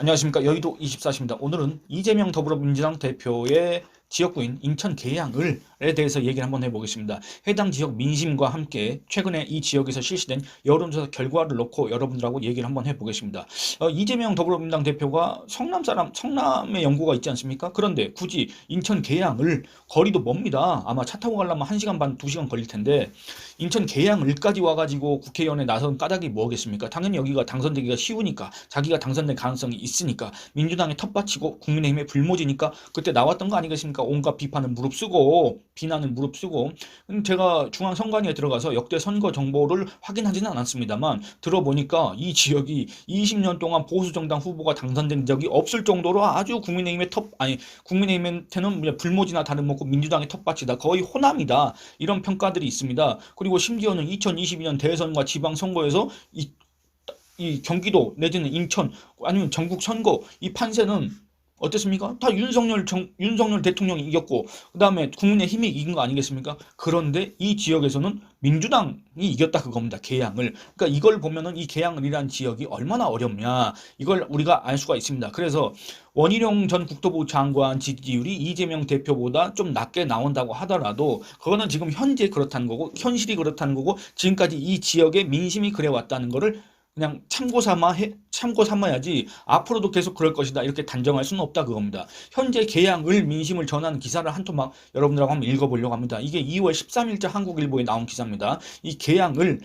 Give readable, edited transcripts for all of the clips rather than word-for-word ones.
안녕하십니까. 여의도 24시입니다. 오늘은 이재명 더불어민주당 대표의 지역구인 인천 계양을에 대해서 얘기를 한번 해보겠습니다. 해당 지역 민심과 함께 최근에 이 지역에서 실시된 여론조사 결과를 놓고 여러분들하고 얘기를 한번 해보겠습니다. 이재명 더불어민주당 대표가 성남 사람, 성남에 연고가 있지 않습니까? 그런데 굳이 인천 계양을 거리도 멉니다. 아마 차 타고 가려면 1시간 반, 2시간 걸릴 텐데 인천 계양을까지 와가지고 국회의원에 나선 까닭이 뭐겠습니까? 당연히 여기가 당선되기가 쉬우니까, 자기가 당선될 가능성이 있으니까, 민주당의 텃밭이고 국민의힘의 불모지니까 그때 나왔던 거 아니겠습니까? 온갖 비판을 무릅쓰고 비난을 무릅쓰고. 제가 중앙선관위에 들어가서 역대 선거 정보를 확인하지는 않았습니다만 들어보니까 이 지역이 20년 동안 보수 정당 후보가 당선된 적이 없을 정도로 아주 국민의힘한테는 불모지나 다름없고 민주당의 텃밭이다, 거의 호남이다, 이런 평가들이 있습니다. 그리고 심지어는 2022년 대선과 지방선거에서 이 경기도 내지는 인천 아니면 전국 선거 이 판세는 어땠습니까? 다 윤석열 대통령이 이겼고 그다음에 국민의힘이 이긴 거 아니겠습니까? 그런데 이 지역에서는 민주당이 이겼다 그겁니다. 계양을. 그러니까 이걸 보면은 이 계양을이란 지역이 얼마나 어렵냐 이걸 우리가 알 수가 있습니다. 그래서 원희룡 전 국토부 장관 지지율이 이재명 대표보다 좀 낮게 나온다고 하더라도 그거는 지금 현재 그렇다는 거고 현실이 그렇다는 거고 지금까지 이 지역의 민심이 그래 왔다는 거를 그냥 참고 삼아야지 앞으로도 계속 그럴 것이다 이렇게 단정할 수는 없다 그겁니다. 현재 계양을 민심을 전하는 기사를 한 토막 여러분들하고 한번 읽어보려고 합니다. 이게 2월 13일자 한국일보에 나온 기사입니다. 이 계양을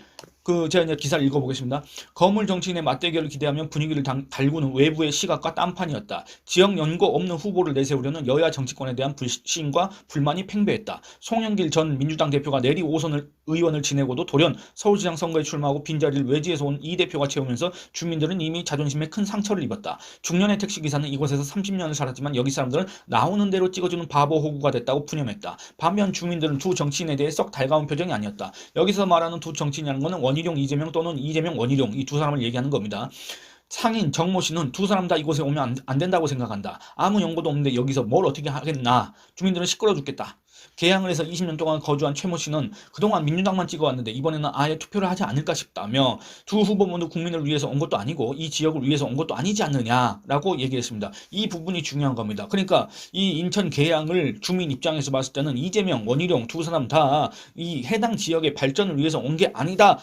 제가 이제 기사를 읽어보겠습니다. 거물 정치인의 맞대결을 기대하며 분위기를 달구는 외부의 시각과 딴판이었다. 지역 연고 없는 후보를 내세우려는 여야 정치권에 대한 불신과 불만이 팽배했다. 송영길 전 민주당 대표가 내리 5선 의원을 지내고도 돌연 서울시장 선거에 출마하고 빈자리를 외지에서 온 이 대표가 채우면서 주민들은 이미 자존심에 큰 상처를 입었다. 중년의 택시기사는 이곳에서 30년을 살았지만 여기 사람들은 나오는 대로 찍어주는 바보 호구가 됐다고 푸념했다. 반면 주민들은 두 정치인에 대해 썩 달가운 표정이 아니었다. 여기서 말하는 두 정치인이라는 것은 원희룡 이재명 또는 이재명 원희룡 이 두 사람을 얘기하는 겁니다. 상인 정모 씨는 두 사람 다 이곳에 오면 안 된다고 생각한다. 아무 연고도 없는데 여기서 뭘 어떻게 하겠나. 주민들은 시끄러 죽겠다. 계양을 해서 20년 동안 거주한 최모 씨는 그동안 민주당만 찍어왔는데 이번에는 아예 투표를 하지 않을까 싶다며 두 후보 모두 국민을 위해서 온 것도 아니고 이 지역을 위해서 온 것도 아니지 않느냐라고 얘기했습니다. 이 부분이 중요한 겁니다. 그러니까 이 인천 계양을 주민 입장에서 봤을 때는 이재명, 원희룡 두 사람 다 이 해당 지역의 발전을 위해서 온 게 아니다.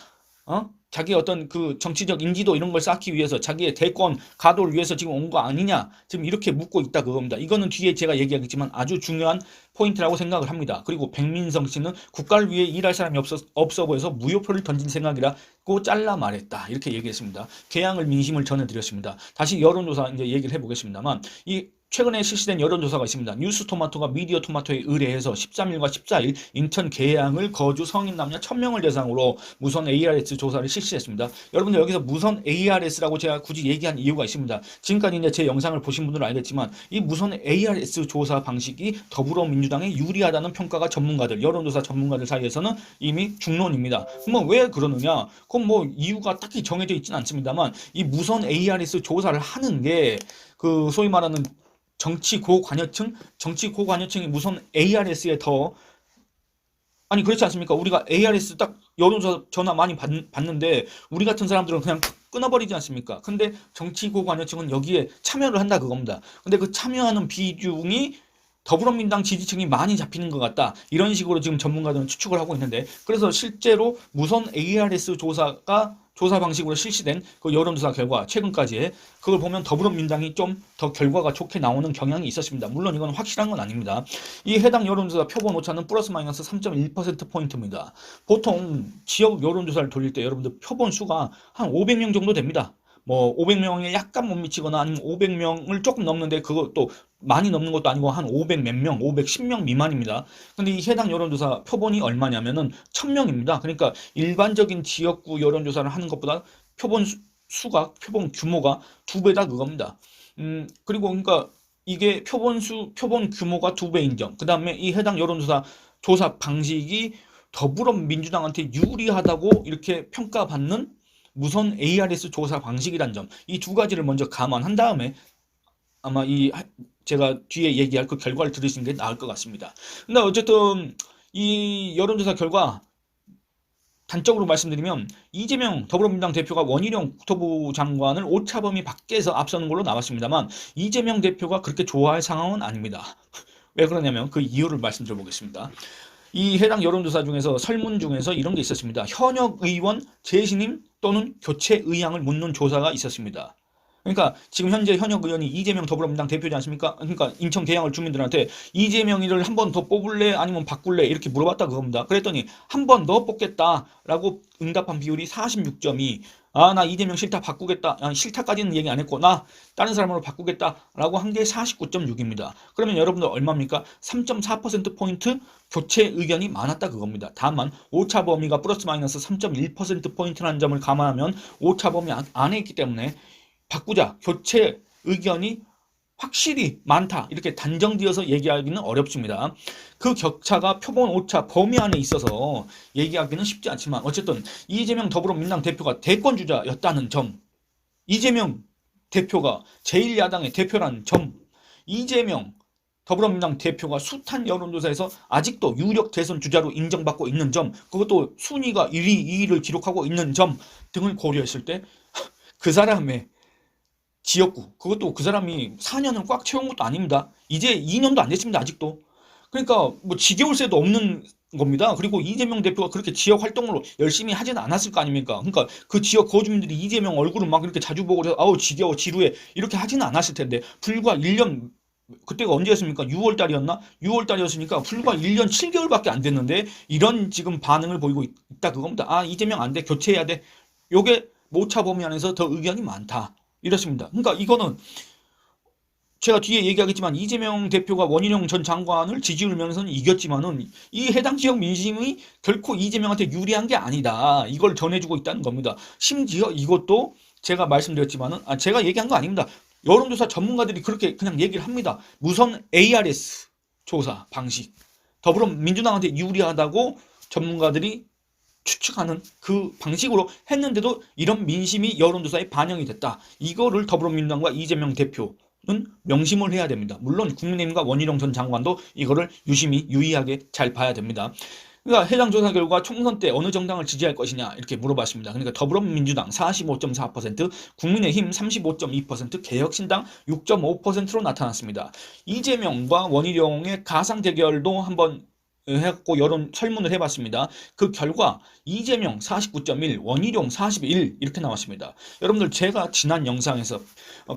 자기의 어떤 그 정치적 인지도 이런 걸 쌓기 위해서 자기의 대권 가도를 위해서 지금 온 거 아니냐 지금 이렇게 묻고 있다 그겁니다. 이거는 뒤에 제가 얘기하겠지만 아주 중요한 포인트라고 생각을 합니다. 그리고 백민성 씨는 국가를 위해 일할 사람이 없어 보여서 무효표를 던진 생각이라고 잘라 말했다 이렇게 얘기했습니다. 계양을 민심을 전해드렸습니다. 다시 여론조사 이제 얘기를 해보겠습니다만 이 최근에 실시된 여론조사가 있습니다. 뉴스토마토가 미디어토마토에 의뢰해서 13일과 14일 인천 계양을 거주 성인 남녀 1000명을 대상으로 무선 ARS 조사를 실시했습니다. 여러분들 여기서 무선 ARS라고 제가 굳이 얘기한 이유가 있습니다. 지금까지 이제 제 영상을 보신 분들은 알겠지만 이 무선 ARS 조사 방식이 더불어민주당에 유리하다는 평가가 여론조사 전문가들 사이에서는 이미 중론입니다. 그럼 왜 그러느냐? 그럼 뭐 이유가 딱히 정해져 있지는 않습니다만 이 무선 ARS 조사를 하는 게 그 소위 말하는 정치 고관여층이 무슨 ARS에 더 아니 그렇지 않습니까? 우리가 ARS 딱 여론조사 전화 많이 받는데 우리 같은 사람들은 그냥 끊어버리지 않습니까? 근데 정치 고관여층은 여기에 참여를 한다 그겁니다. 근데 그 참여하는 비중이 더불어민주당 지지층이 많이 잡히는 것 같다. 이런 식으로 지금 전문가들은 추측을 하고 있는데 그래서 실제로 무선 ARS 조사 방식으로 실시된 그 여론조사 결과 최근까지의 그걸 보면 더불어민주당이 좀 더 결과가 좋게 나오는 경향이 있었습니다. 물론 이건 확실한 건 아닙니다. 이 해당 여론조사 표본 오차는 플러스 마이너스 3.1%포인트입니다. 보통 지역 여론조사를 돌릴 때 여러분들 표본 수가 한 500명 정도 됩니다. 뭐 500명에 약간 못 미치거나 아니면 500명을 조금 넘는데 그것도 많이 넘는 것도 아니고 한 500 몇 명, 510명 미만입니다. 근데 이 해당 여론조사 표본이 얼마냐면은 1000명입니다. 그러니까 일반적인 지역구 여론조사를 하는 것보다 표본 규모가 2배다 그겁니다. 그리고 그러니까 이게 표본 규모가 2배인 점. 그 다음에 이 해당 조사 방식이 더불어민주당한테 유리하다고 이렇게 평가받는 무선 ARS 조사 방식이란 점, 이 두 가지를 먼저 감안한 다음에 아마 제가 뒤에 얘기할 그 결과를 들으시는 게 나을 것 같습니다. 근데 어쨌든 이 여론조사 결과 단적으로 말씀드리면 이재명 더불어민주당 대표가 원희룡 국토부 장관을 오차범위 밖에서 앞서는 걸로 나왔습니다만 이재명 대표가 그렇게 좋아할 상황은 아닙니다. 왜 그러냐면 그 이유를 말씀드려 보겠습니다. 이 해당 여론조사 중에서 설문 중에서 이런 게 있었습니다. 현역 의원 재신임 또는 교체 의향을 묻는 조사가 있었습니다. 그러니까 지금 현재 현역 의원이 이재명 더불어민주당 대표지 않습니까? 그러니까 인천 계양을 주민들한테 이재명이를 한 번 더 뽑을래 아니면 바꿀래 이렇게 물어봤다 그겁니다. 그랬더니 한 번 더 뽑겠다라고 응답한 비율이 46.2. 나 이재명 싫다 바꾸겠다. 싫다까지는 얘기 안 했고 나 다른 사람으로 바꾸겠다라고 한 게 49.6입니다. 그러면 여러분들 얼마입니까? 3.4%포인트 교체 의견이 많았다 그겁니다. 다만 오차 범위가 플러스 마이너스 3.1%포인트라는 점을 감안하면 오차 범위 안에 있기 때문에 바꾸자, 교체 의견이 확실히 많다 이렇게 단정지어서 얘기하기는 어렵습니다. 그 격차가 표본 오차 범위 안에 있어서 얘기하기는 쉽지 않지만 어쨌든 이재명 더불어민주당 대표가 대권주자였다는 점, 이재명 대표가 제1야당의 대표라는 점, 이재명 더불어민주당 대표가 숱한 여론조사에서 아직도 유력 대선 주자로 인정받고 있는 점, 그것도 순위가 1위, 2위를 기록하고 있는 점 등을 고려했을 때 그 사람의 지역구, 그것도 그 사람이 4년을 꽉 채운 것도 아닙니다. 이제 2년도 안 됐습니다. 아직도. 그러니까 뭐 지겨울 새도 없는 겁니다. 그리고 이재명 대표가 그렇게 지역 활동을 열심히 하지는 않았을 거 아닙니까? 그러니까 그 지역 거주민들이 이재명 얼굴을 막 이렇게 자주 보고 그래서 아우 지겨워 지루해 이렇게 하지는 않았을 텐데 불과 1년, 그때가 언제였습니까? 6월 달이었나? 6월 달이었으니까 불과 1년 7개월밖에 안 됐는데 이런 지금 반응을 보이고 있다 그겁니다. 이재명 안 돼. 교체해야 돼. 요게 모차 범위 안에서 더 의견이 많다. 이렇습니다. 그러니까 이거는 제가 뒤에 얘기하겠지만 이재명 대표가 원희룡 전 장관을 지지율 면에서는 이겼지만은 이 해당 지역 민심이 결코 이재명한테 유리한 게 아니다. 이걸 전해주고 있다는 겁니다. 심지어 이것도 제가 말씀드렸지만은 제가 얘기한 거 아닙니다. 여론조사 전문가들이 그렇게 그냥 얘기를 합니다. 무선 ARS 조사 방식 더불어민주당한테 유리하다고 전문가들이 추측하는 그 방식으로 했는데도 이런 민심이 여론조사에 반영이 됐다. 이거를 더불어민주당과 이재명 대표는 명심을 해야 됩니다. 물론 국민의힘과 원희룡 전 장관도 이거를 유의하게 잘 봐야 됩니다. 그러니까 해당 조사 결과 총선 때 어느 정당을 지지할 것이냐 이렇게 물어봤습니다. 그러니까 더불어민주당 45.4%, 국민의힘 35.2%, 개혁신당 6.5%로 나타났습니다. 이재명과 원희룡의 가상 대결도 한번 해갖고 여론 설문을 해봤습니다. 그 결과 이재명 49.1, 원희룡 41 이렇게 나왔습니다. 여러분들 제가 지난 영상에서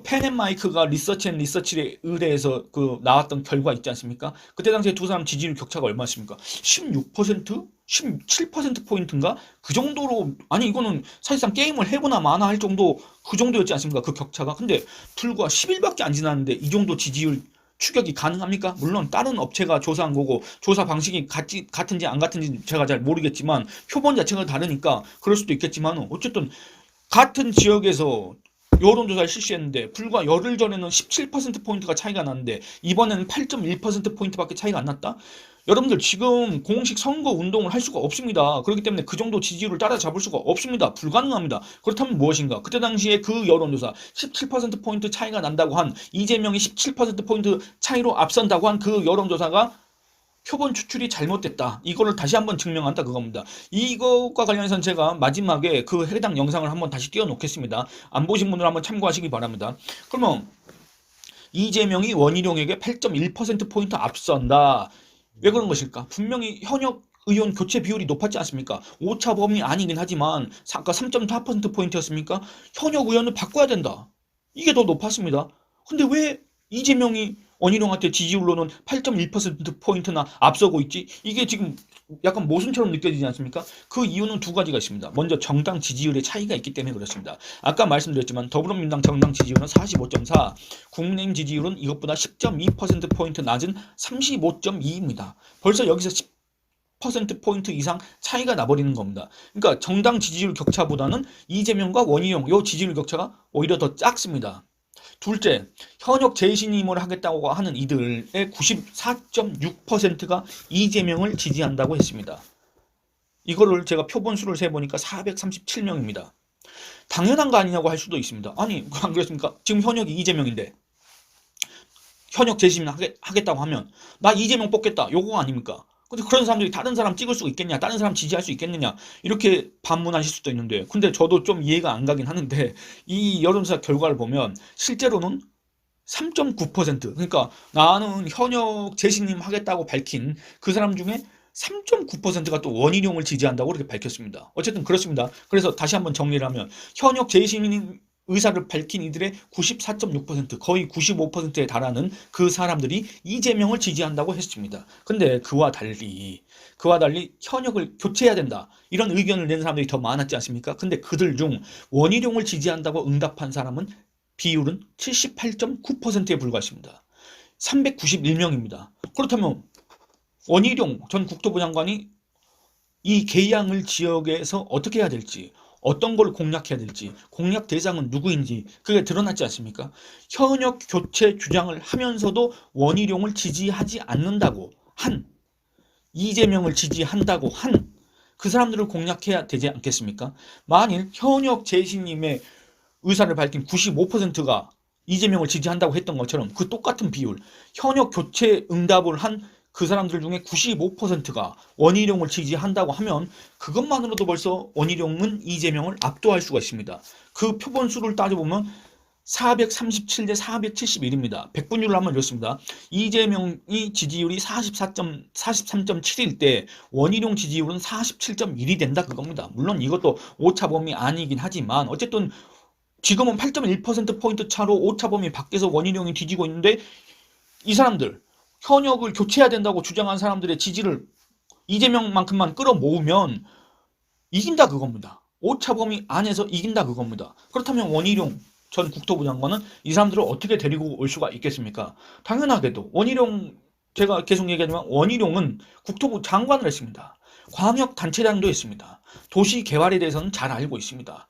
펜앤마이크가 리서치에 의뢰해서 그 나왔던 결과 있지 않습니까? 그때 당시에 두 사람 지지율 격차가 얼마였습니까? 16%? 17%포인트인가? 그 정도로, 아니 이거는 사실상 게임을 해보나 마나 할 정도 그 정도였지 않습니까? 그 격차가. 근데 불과 10일밖에 안 지났는데 이 정도 지지율 추격이 가능합니까? 물론 다른 업체가 조사한 거고 조사 방식이 같은지 안 같은지 제가 잘 모르겠지만 표본 자체가 다르니까 그럴 수도 있겠지만 어쨌든 같은 지역에서 여론조사를 실시했는데 불과 열흘 전에는 17%포인트가 차이가 났는데 이번에는 8.1%포인트밖에 차이가 안 났다? 여러분들 지금 공식 선거 운동을 할 수가 없습니다. 그렇기 때문에 그 정도 지지율을 따라잡을 수가 없습니다. 불가능합니다. 그렇다면 무엇인가? 그때 당시에 그 여론조사 17%포인트 차이가 난다고 한 이재명이 17%포인트 차이로 앞선다고 한 그 여론조사가 표본 추출이 잘못됐다. 이거를 다시 한번 증명한다 그겁니다. 이것과 관련해서는 제가 마지막에 그 해당 영상을 한번 다시 띄워놓겠습니다. 안 보신 분들 한번 참고하시기 바랍니다. 그러면 이재명이 원희룡에게 8.1%포인트 앞선다. 왜 그런 것일까? 분명히 현역 의원 교체 비율이 높았지 않습니까? 오차 범위 아니긴 하지만 아까 3.4%포인트였습니까? 현역 의원을 바꿔야 된다. 이게 더 높았습니다. 근데 왜 이재명이 원희룡한테 지지율로는 8.1%포인트나 앞서고 있지? 이게 지금 약간 모순처럼 느껴지지 않습니까? 그 이유는 두 가지가 있습니다. 먼저 정당 지지율의 차이가 있기 때문에 그렇습니다. 아까 말씀드렸지만 더불어민주당 정당 지지율은 45.4, 국민의힘 지지율은 이것보다 10.2%포인트 낮은 35.2입니다. 벌써 여기서 10%포인트 이상 차이가 나버리는 겁니다. 그러니까 정당 지지율 격차보다는 이재명과 원희룡 이 지지율 격차가 오히려 더 작습니다. 둘째, 현역 재신임을 하겠다고 하는 이들의 94.6%가 이재명을 지지한다고 했습니다. 이거를 제가 표본수를 세보니까 437명입니다. 당연한 거 아니냐고 할 수도 있습니다. 아니, 안 그렇습니까? 지금 현역이 이재명인데 현역 재신임 하겠다고 하면 나 이재명 뽑겠다. 요거 아닙니까? 근데 그런 사람들이 다른 사람 찍을 수 있겠냐? 다른 사람 지지할 수 있겠느냐? 이렇게 반문하실 수도 있는데, 근데 저도 좀 이해가 안 가긴 하는데, 이 여론조사 결과를 보면 실제로는 3.9%, 그러니까 나는 현역 재신임 하겠다고 밝힌 그 사람 중에 3.9%가 또 원희룡을 지지한다고 이렇게 밝혔습니다. 어쨌든 그렇습니다. 그래서 다시 한번 정리를 하면 현역 재신임 의사를 밝힌 이들의 94.6%, 거의 95%에 달하는 그 사람들이 이재명을 지지한다고 했습니다. 근데 그와 달리 현역을 교체해야 된다, 이런 의견을 낸 사람들이 더 많았지 않습니까? 근데 그들 중 원희룡을 지지한다고 응답한 사람은 비율은 78.9%에 불과했습니다. 391명입니다. 그렇다면 원희룡 전 국토부 장관이 이 계양을 지역에서 어떻게 해야 될지, 어떤 걸 공략해야 될지, 공략 대상은 누구인지 그게 드러났지 않습니까? 현역 교체 주장을 하면서도 원희룡을 지지하지 않는다고 한, 이재명을 지지한다고 한 그 사람들을 공략해야 되지 않겠습니까? 만일 현역 재신임의 의사를 밝힌 95%가 이재명을 지지한다고 했던 것처럼 그 똑같은 비율, 현역 교체 응답을 한 그 사람들 중에 95%가 원희룡을 지지한다고 하면 그것만으로도 벌써 원희룡은 이재명을 압도할 수가 있습니다. 그 표본수를 따져보면 437대 471입니다. 백분율로 하면 이렇습니다. 이재명이 지지율이 43.7일 때 원희룡 지지율은 47.1이 된다 그겁니다. 물론 이것도 오차범위 아니긴 하지만 어쨌든 지금은 8.1%포인트 차로 오차범위 밖에서 원희룡이 뒤지고 있는데, 이 사람들 현역을 교체해야 된다고 주장한 사람들의 지지를 이재명만큼만 끌어모으면 이긴다 그겁니다. 오차범위 안에서 이긴다 그겁니다. 그렇다면 원희룡 전 국토부 장관은 이 사람들을 어떻게 데리고 올 수가 있겠습니까? 당연하게도 원희룡, 제가 계속 얘기하지만 원희룡은 국토부 장관을 했습니다. 광역단체장도 했습니다. 도시개발에 대해서는 잘 알고 있습니다.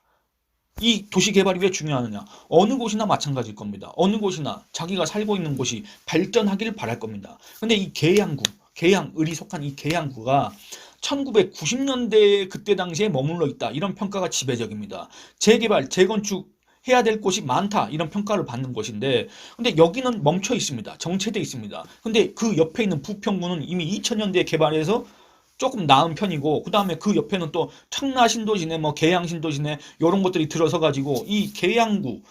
이 도시개발이 왜 중요하느냐? 어느 곳이나 마찬가지일 겁니다. 어느 곳이나 자기가 살고 있는 곳이 발전하길 바랄 겁니다. 근데 이 계양을이 속한 이 계양구가 1990년대 그때 당시에 머물러 있다, 이런 평가가 지배적입니다. 재개발, 재건축 해야 될 곳이 많다, 이런 평가를 받는 곳인데, 근데 여기는 멈춰 있습니다. 정체돼 있습니다. 근데 그 옆에 있는 부평구는 이미 2000년대에 개발해서 조금 나은 편이고, 그 다음에 그 옆에는 또 청라 신도시네, 뭐 계양 신도시네, 이런 것들이 들어서 가지고 이 계양구,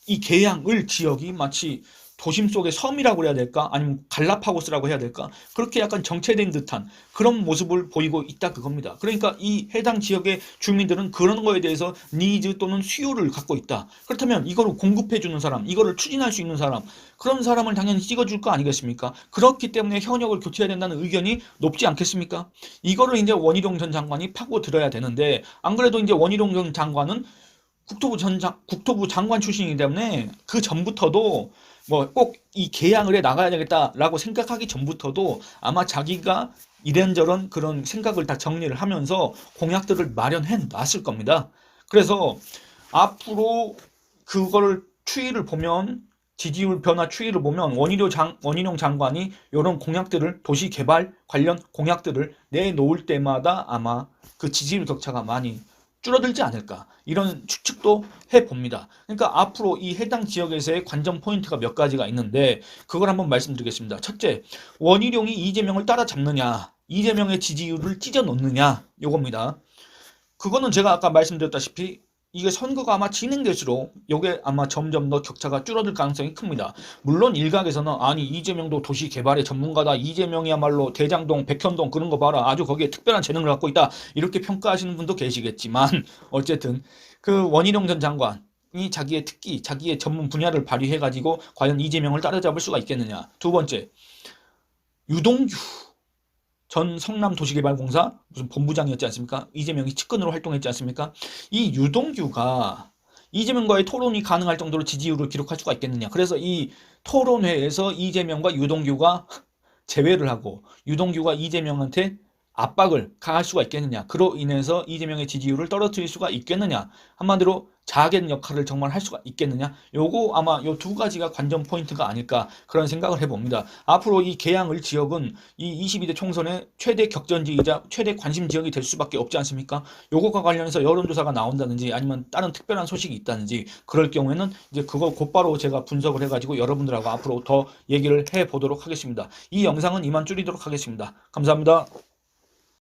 이 계양을 지역이 마치 도심 속의 섬이라고 해야 될까? 아니면 갈라파고스라고 해야 될까? 그렇게 약간 정체된 듯한 그런 모습을 보이고 있다 그겁니다. 그러니까 이 해당 지역의 주민들은 그런 거에 대해서 니즈 또는 수요를 갖고 있다. 그렇다면 이거를 공급해 주는 사람, 이거를 추진할 수 있는 사람, 그런 사람을 당연히 찍어줄 거 아니겠습니까? 그렇기 때문에 현역을 교체해야 된다는 의견이 높지 않겠습니까? 이거를 이제 원희룡 전 장관이 파고 들어야 되는데, 안 그래도 이제 원희룡 전 장관은 국토부 장관 출신이기 때문에 그 전부터도 뭐 꼭 이 계양을 해 나가야 되겠다라고 생각하기 전부터도 아마 자기가 이런저런 그런 생각을 다 정리를 하면서 공약들을 마련해 놨을 겁니다. 그래서 앞으로 그거를 추이를 보면, 지지율 변화 추이를 보면 원희룡 장관이 이런 공약들을, 도시 개발 관련 공약들을 내놓을 때마다 아마 그 지지율 격차가 많이 줄어들지 않을까, 이런 추측도 해봅니다. 그러니까 앞으로 이 해당 지역에서의 관전 포인트가 몇 가지가 있는데 그걸 한번 말씀드리겠습니다. 첫째, 원희룡이 이재명을 따라잡느냐, 이재명의 지지율을 찢어 놓느냐, 요겁니다. 그거는 제가 아까 말씀드렸다시피 이게 선거가 아마 진행될수록 이게 아마 점점 더 격차가 줄어들 가능성이 큽니다. 물론 일각에서는 아니 이재명도 도시 개발의 전문가다, 이재명이야말로 대장동, 백현동 그런 거 봐라, 아주 거기에 특별한 재능을 갖고 있다, 이렇게 평가하시는 분도 계시겠지만 어쨌든 그 원희룡 전 장관이 자기의 특기, 자기의 전문 분야를 발휘해 가지고 과연 이재명을 따라잡을 수가 있겠느냐. 두 번째, 유동규 전 성남도시개발공사 무슨 본부장이었지 않습니까? 이재명이 측근으로 활동했지 않습니까? 이 유동규가 이재명과의 토론이 가능할 정도로 지지율을 기록할 수가 있겠느냐. 그래서 이 토론회에서 이재명과 유동규가 제외를 하고 유동규가 이재명한테 압박을 가할 수가 있겠느냐. 그로 인해서 이재명의 지지율을 떨어뜨릴 수가 있겠느냐. 한마디로 자아개는 역할을 정말 할 수가 있겠느냐. 요거 아마 요 두 가지가 관전 포인트가 아닐까 그런 생각을 해봅니다. 앞으로 이 계양을 지역은 이 22대 총선의 최대 격전지이자 최대 관심 지역이 될 수밖에 없지 않습니까? 요것과 관련해서 여론조사가 나온다든지 아니면 다른 특별한 소식이 있다든지 그럴 경우에는 이제 그거 곧바로 제가 분석을 해가지고 여러분들하고 앞으로 더 얘기를 해보도록 하겠습니다. 이 영상은 이만 줄이도록 하겠습니다. 감사합니다.